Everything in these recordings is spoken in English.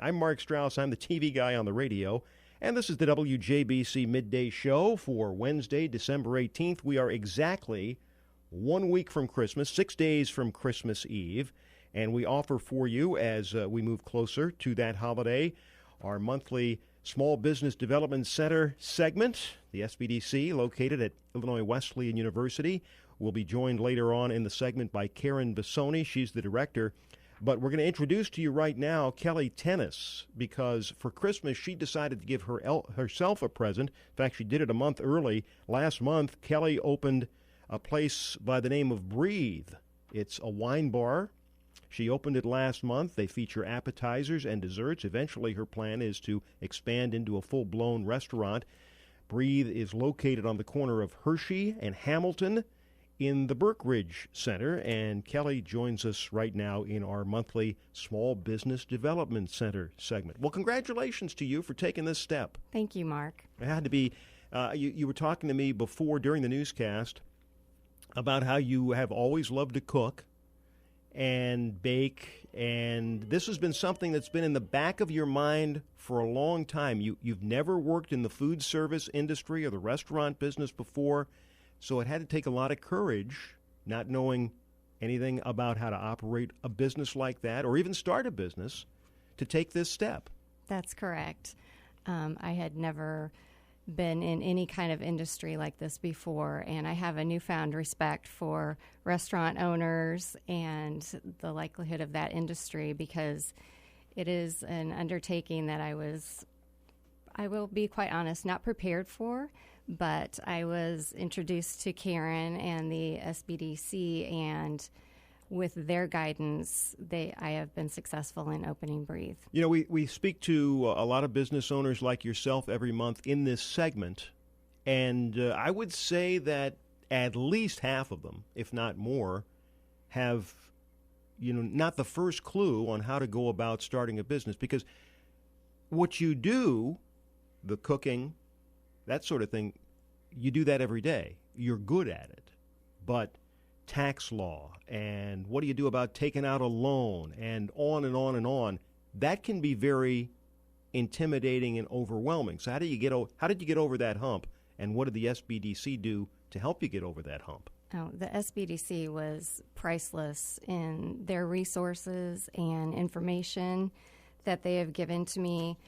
I'm Mark Strauss. I'm the TV guy on the radio, and this is the WJBC Midday Show for Wednesday, December 18th. We are exactly 1 week from Christmas, 6 days from Christmas Eve, and we offer for you, as we move closer to that holiday, our monthly Small Business Development Center segment, the SBDC, located at Illinois Wesleyan University. We'll be joined later on in the segment by Karen Bissoni. She's the director. But we're going to introduce to you right now Kelly Thoennes, because for Christmas she decided to give herself a present. In fact, she did it a month early. Last month, Kelly opened a place by the name of Breathe. It's a wine bar. She opened it last month. They feature appetizers and desserts. Eventually, her plan is to expand into a full-blown restaurant. Breathe is located on the corner of Hershey and Hamilton in the Berkridge Center, and Kelly joins us right now in our monthly Small Business Development Center segment. Well, congratulations to you for taking this step. Thank you, Mark. It had to be, you were talking to me before, during the newscast, about how you have always loved to cook and bake, and this has been something that's been in the back of your mind for a long time. You've never worked in the food service industry or the restaurant business before, so it had to take a lot of courage, not knowing anything about how to operate a business like that or even start a business, to take this step. That's correct. I had never been in any kind of industry like this before, and I have a newfound respect for restaurant owners and the likelihood of that industry, because it is an undertaking that I will be quite honest, not prepared for. But I was introduced to Karen and the SBDC, and with their guidance, I have been successful in opening Breathe. You know, we speak to a lot of business owners like yourself every month in this segment, and I would say that at least half of them, if not more, have, not the first clue on how to go about starting a business. Because what you do, the cooking, that sort of thing, you do that every day. You're good at it. But tax law, and what do you do about taking out a loan, and on and on and on, that can be very intimidating and overwhelming. So how did you get over that hump, and what did the SBDC do to help you get over that hump? Oh, the SBDC was priceless in their resources and information that they have given to me.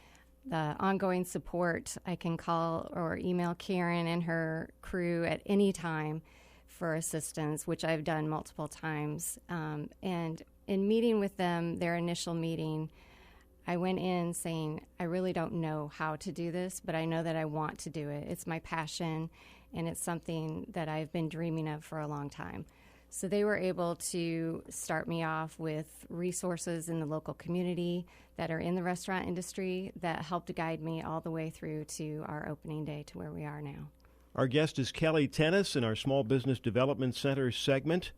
The ongoing support. I can call or email Karen and her crew at any time for assistance, which I've done multiple times. And in meeting with them, their initial meeting, I went in saying, I really don't know how to do this, but I know that I want to do it. It's my passion, and it's something that I've been dreaming of for a long time. So they were able to start me off with resources in the local community that are in the restaurant industry that helped guide me all the way through to our opening day to where we are now. Our guest is Kelly Thoennes in our Small Business Development Center segment,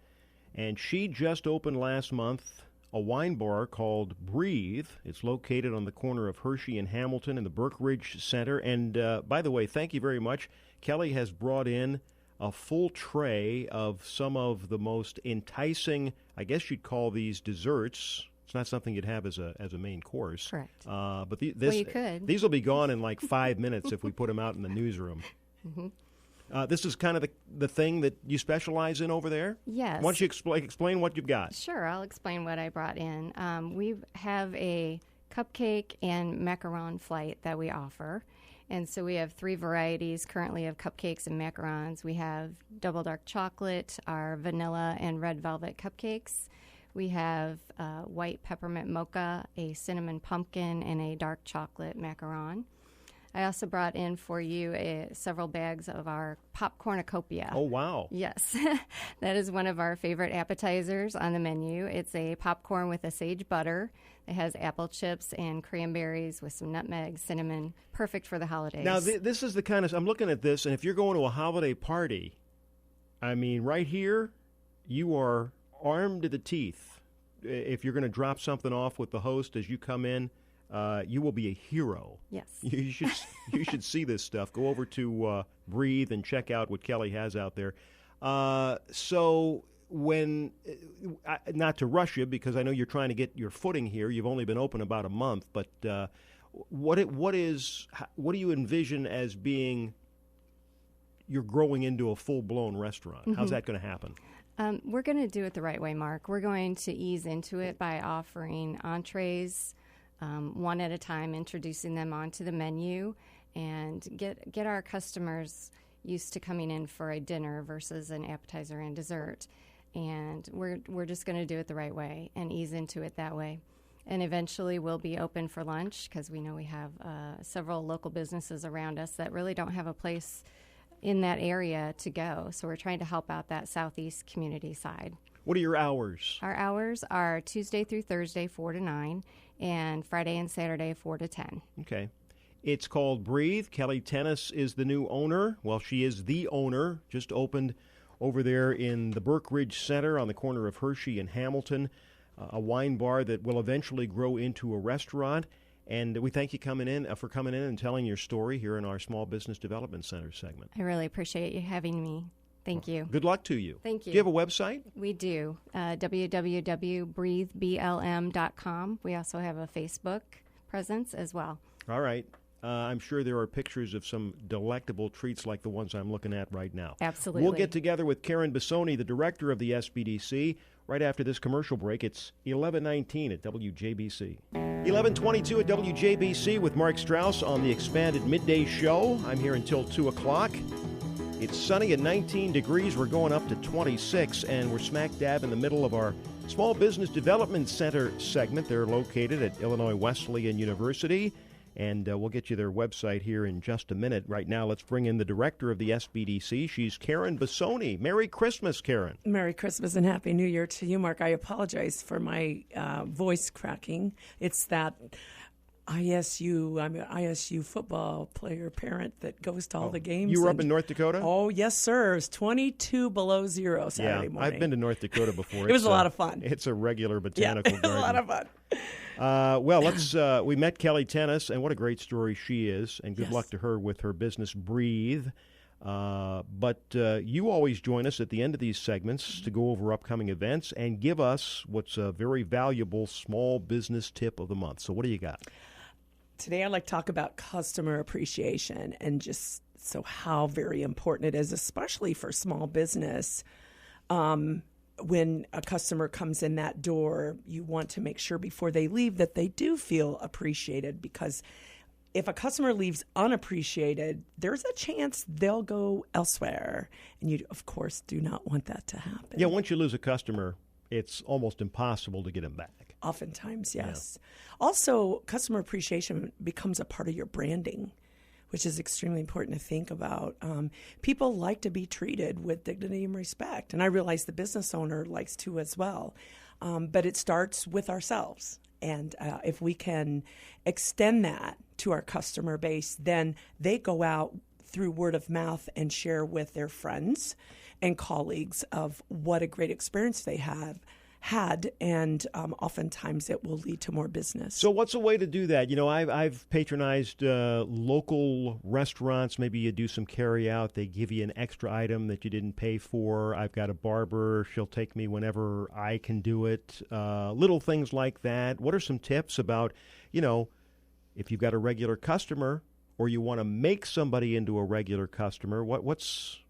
and she just opened last month a wine bar called Breathe. It's located on the corner of Hershey and Hamilton in the Berkridge Center. And by the way, thank you very much. Kelly has brought in a full tray of some of the most enticing, I guess you'd call these desserts. It's not something you'd have as a main course. Correct. But you could. These will be gone in like 5 minutes if we put them out in the newsroom. Mm-hmm. This is kind of the thing that you specialize in over there? Yes. Why don't you explain what you've got? Sure, I'll explain what I brought in. We have a cupcake and macaron flight that we offer. And so we have 3 varieties currently of cupcakes and macarons. We have double dark chocolate, our vanilla and red velvet cupcakes. We have white peppermint mocha, a cinnamon pumpkin, and a dark chocolate macaron. I also brought in for you several bags of our popcornucopia. Oh, wow. Yes. That is one of our favorite appetizers on the menu. It's a popcorn with a sage butter. It has apple chips and cranberries with some nutmeg, cinnamon, perfect for the holidays. Now, this is the kind of, I'm looking at this, and if you're going to a holiday party, I mean, right here, you are armed to the teeth. If you're going to drop something off with the host as you come in, you will be a hero. Yes. You should see this stuff. Go over to Breathe and check out what Kelly has out there. So when, not to rush you, because I know you're trying to get your footing here. You've only been open about a month, but what do you envision as being you're growing into a full-blown restaurant? Mm-hmm. How's that going to happen? We're going to do it the right way, Mark. We're going to ease into it by offering entrees one at a time, introducing them onto the menu, and get our customers used to coming in for a dinner versus an appetizer and dessert. And we're just going to do it the right way and ease into it that way. And eventually we'll be open for lunch, because we know we have several local businesses around us that really don't have a place in that area to go. So we're trying to help out that southeast community side. What are your hours? Our hours are Tuesday through Thursday, 4 to 9, and Friday and Saturday, 4 to 10. Okay. It's called Breathe. Kelly Thoennes is the new owner. Well, she is the owner. Just opened over there in the Burke Ridge Center on the corner of Hershey and Hamilton, a wine bar that will eventually grow into a restaurant. And we thank you for coming in and telling your story here in our Small Business Development Center segment. I really appreciate you having me. Thank you. Good luck to you. Thank you. Do you have a website? We do. www.breatheblm.com. We also have a Facebook presence as well. All right. I'm sure there are pictures of some delectable treats like the ones I'm looking at right now. Absolutely. We'll get together with Karen Bissoni, the director of the SBDC, right after this commercial break. It's 11:19 at WJBC. 11:22 at WJBC with Mark Strauss on the expanded midday show. I'm here until 2 o'clock. It's sunny at 19 degrees. We're going up to 26, and we're smack dab in the middle of our Small Business Development Center segment. They're located at Illinois Wesleyan University. And we'll get you their website here in just a minute. Right now, let's bring in the director of the SBDC. She's Karen Bissoni. Merry Christmas, Karen. Merry Christmas and Happy New Year to you, Mark. I apologize for my voice cracking. It's that I'm an ISU football player parent that goes to all the games. You were up in North Dakota? Oh, yes, sir. It's 22 below zero Saturday morning. I've been to North Dakota before. It was a lot of fun. It's a regular botanical garden. A lot of fun. We met Kelly Thoennes, and what a great story she is, and good luck to her with her business, Breathe. But you always join us at the end of these segments to go over upcoming events and give us what's a very valuable small business tip of the month. So what do you got? Today I'd like to talk about customer appreciation and just how very important it is, especially for small business. When a customer comes in that door, you want to make sure before they leave that they do feel appreciated, because if a customer leaves unappreciated, there's a chance they'll go elsewhere. And you, of course, do not want that to happen. Yeah, once you lose a customer, it's almost impossible to get them back. Oftentimes, yes. Yeah. Also, customer appreciation becomes a part of your branding, which is extremely important to think about. People like to be treated with dignity and respect, and I realize the business owner likes to as well. But it starts with ourselves, and if we can extend that to our customer base, then they go out through word of mouth and share with their friends and colleagues of what a great experience they had, and oftentimes it will lead to more business. So what's a way to do that? You know, I've patronized local restaurants. Maybe you do some carry out. They give you an extra item that you didn't pay for. I've got a barber. She'll take me whenever I can do it. Little things like that. What are some tips about, if you've got a regular customer or you want to make somebody into a regular customer, what's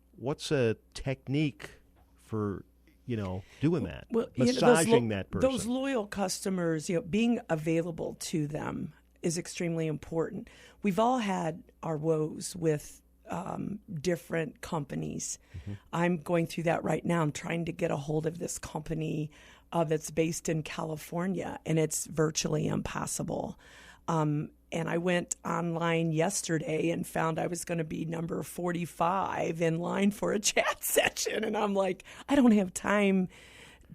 a technique for doing that, massaging that person? Those loyal customers, being available to them is extremely important. We've all had our woes with different companies. Mm-hmm. I'm going through that right now. I'm trying to get a hold of this company that's based in California, and it's virtually impossible. And I went online yesterday and found I was going to be number 45 in line for a chat session. And I'm like, I don't have time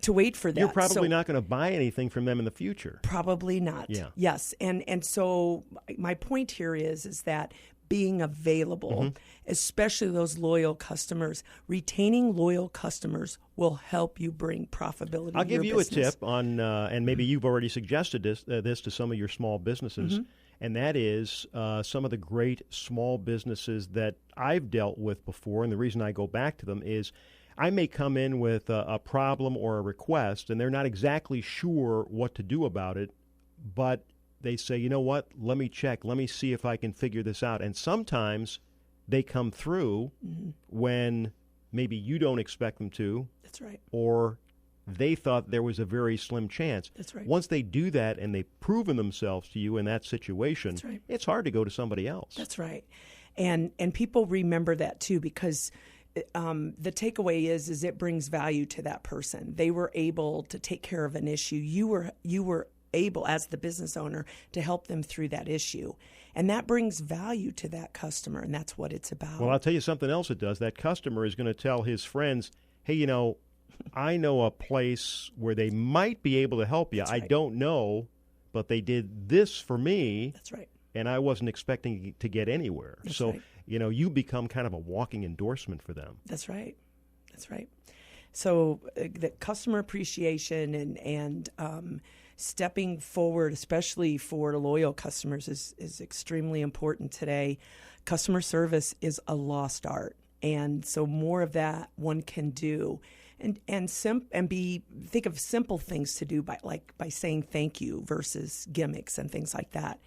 to wait for that. You're probably not going to buy anything from them in the future. Probably not. Yeah. Yes. And so my point here is that being available, mm-hmm. especially those loyal customers, retaining loyal customers will help you bring profitability I'll to your give you business. a tip on, and maybe you've already suggested this to some of your small businesses, mm-hmm. and that is some of the great small businesses that I've dealt with before, and the reason I go back to them is I may come in with a problem or a request, and they're not exactly sure what to do about it, but they say, you know what, let me check, let me see if I can figure this out. And sometimes they come through when maybe you don't expect them to. That's right. Or they thought there was a very slim chance. That's right. Once they do that and they've proven themselves to you in that situation, That's right. It's hard to go to somebody else. That's right. And people remember that too, because the takeaway is it brings value to that person. They were able to take care of an issue. You were able, as the business owner, to help them through that issue. And that brings value to that customer, and that's what it's about. Well, I'll tell you something else it does. That customer is going to tell his friends, hey, you know, I know a place where they might be able to help you. That's right. I don't know, but they did this for me. That's right. And I wasn't expecting to get anywhere. That's so, right. you know, you become kind of a walking endorsement for them. That's right. That's right. So the customer appreciation and stepping forward, especially for loyal customers, is extremely important today. Customer service is a lost art. And so more of that one can do. And think of simple things to do by saying thank you versus gimmicks and things like that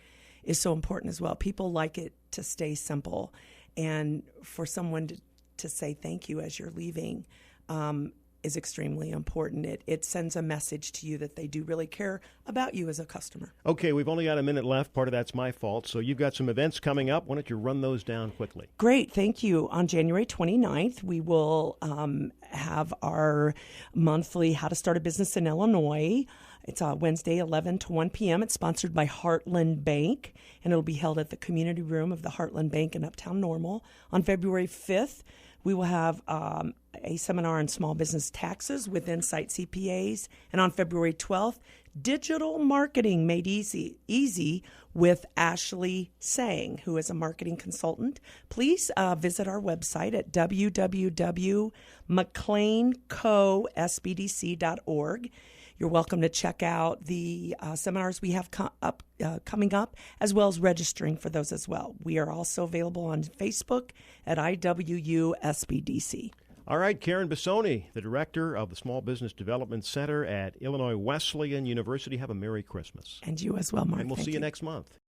is so important as well. People like it to stay simple, and for someone to say thank you as you're leaving is extremely important. It sends a message to you that they do really care about you as a customer. Okay, we've only got a minute left. Part of that's my fault. So you've got some events coming up. Why don't you run those down quickly? Great, thank you. On January 29th, we will have our monthly How to Start a Business in Illinois. It's Wednesday, 11 to 1 p.m. It's sponsored by Heartland Bank, and it'll be held at the community room of the Heartland Bank in Uptown Normal. On February 5th, we will have a seminar on small business taxes with Insight CPAs. And on February 12th, digital marketing made easy with Ashley Sang, who is a marketing consultant. Please visit our website at www.mcleancosbdc.org. You're welcome to check out the seminars we have coming up, as well as registering for those as well. We are also available on Facebook at IWU SBDC. All right, Karen Bissoni, the director of the Small Business Development Center at Illinois Wesleyan University. Have a Merry Christmas. And you as well, Mark. And we'll see you next month.